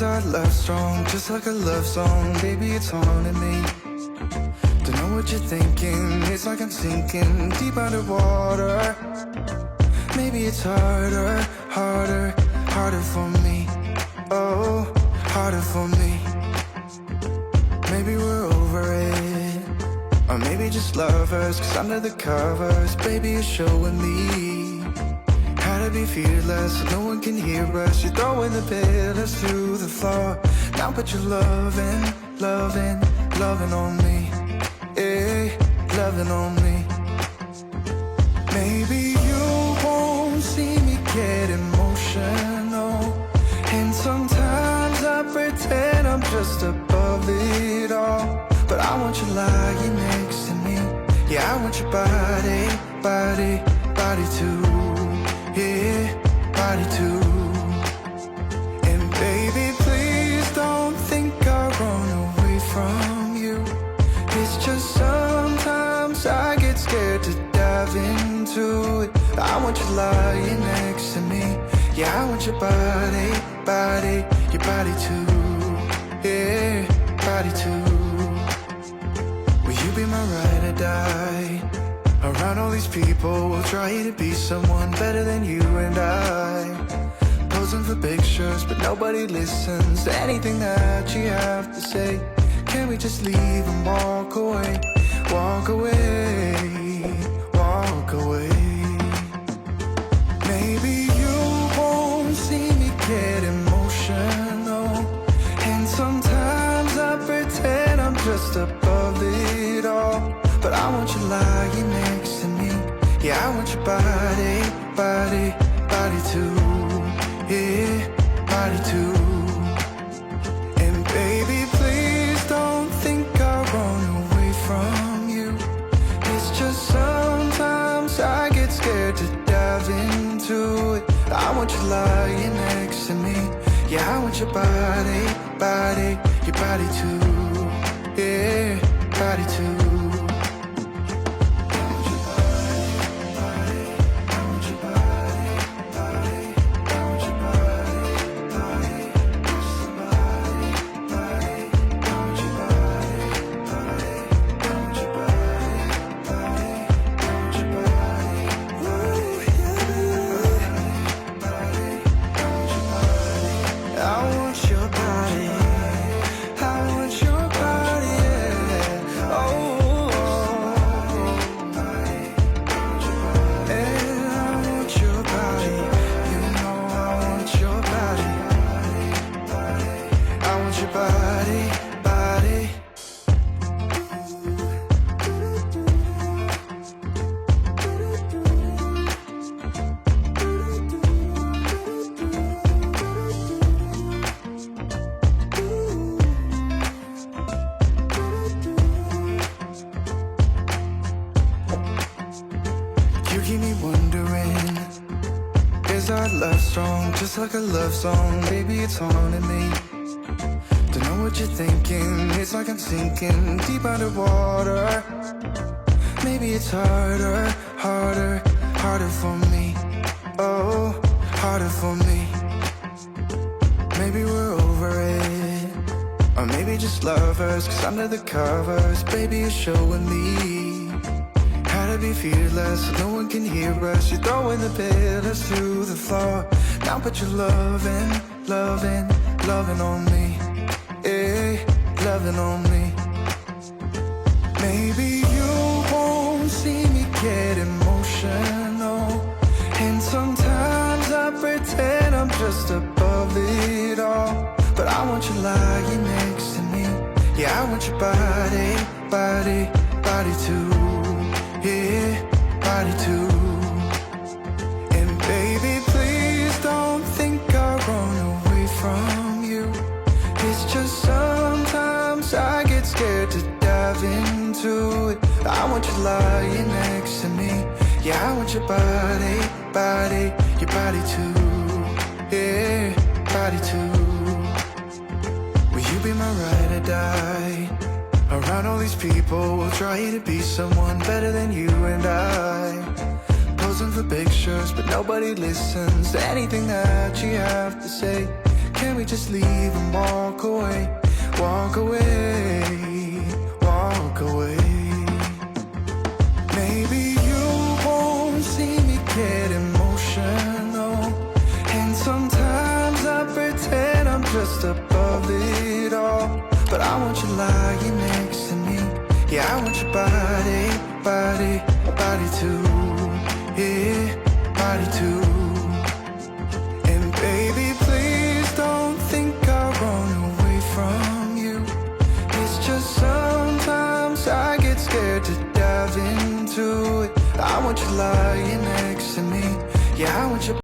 Is our love strong, just like a love song? Baby, it's haunting me. Don't know what you're thinking, it's like I'm sinking deep underwater. Maybe it's harder, harder, harder for me. Oh, harder for me. Maybe we're over it, or maybe just lovers, cause under the covers, baby, you're showing me how to be fearless, so no one can hear us. You're throwing the pillars through the floor. Now put your loving, loving, loving on me. Yeah, loving on me. Maybe you won't see me get emotional, and sometimes I pretend I'm just above it all. But I want you lying next to me. Yeah, I want your body, body, body too. Yeah, body too. And baby, please don't think I run away from you. It's just sometimes I get scared to dive into it. I want you lying next to me. Yeah, I want your body, body, your body too. Yeah, body too. Will you be my ride or die? Around all these people, we'll try to be someone better than you and I. Posing for pictures, but nobody listens to anything that you have to say. Can we just leave and walk away? Walk away, walk away. Maybe you won't see me get emotional, and sometimes I pretend I'm just above it all. But I want you lying next to me. Yeah, I want your body, body, body too. Yeah, body too. And baby, please don't think I run away from you. It's just sometimes I get scared to dive into it. I want you lying next to me. Yeah, I want your body, body, your body too. Yeah, body too. Just like a love song, baby, it's haunting me. Don't know what you're thinking, it's like I'm sinking deep underwater. Maybe it's harder, harder, harder for me. Oh, harder for me. Maybe we're over it, or maybe just lovers, cause under the covers, baby, you're showing me how to be fearless, so no one can hear us. You're throwing the pillars through the floor. Now put your loving, loving, loving on me. Yeah, loving on me. Maybe you won't see me get emotional, and sometimes I pretend I'm just above it all. But I want you lying next to me. Yeah, I want your body, body, body too. Yeah, body too. And baby, please don't think I run away from you. It's just sometimes I get scared to dive into it. I want you lying next to me. Yeah, I want your body, body, your body too. Yeah, body too. Will you be my ride or die? Around all these people, we'll try to be someone better than you and I. Posing for pictures, but nobody listens to anything that you have to say. can we just leave and walk away? Walk away, walk away. Maybe you won't see me get emotional, and sometimes I pretend I'm just above it all. But I want you lying next to me. Yeah, I want your body, body, body too. Yeah, body too. And baby, please don't think I'll run away from you. It's just sometimes I get scared to dive into it. I want you lying next to me. Yeah, I want your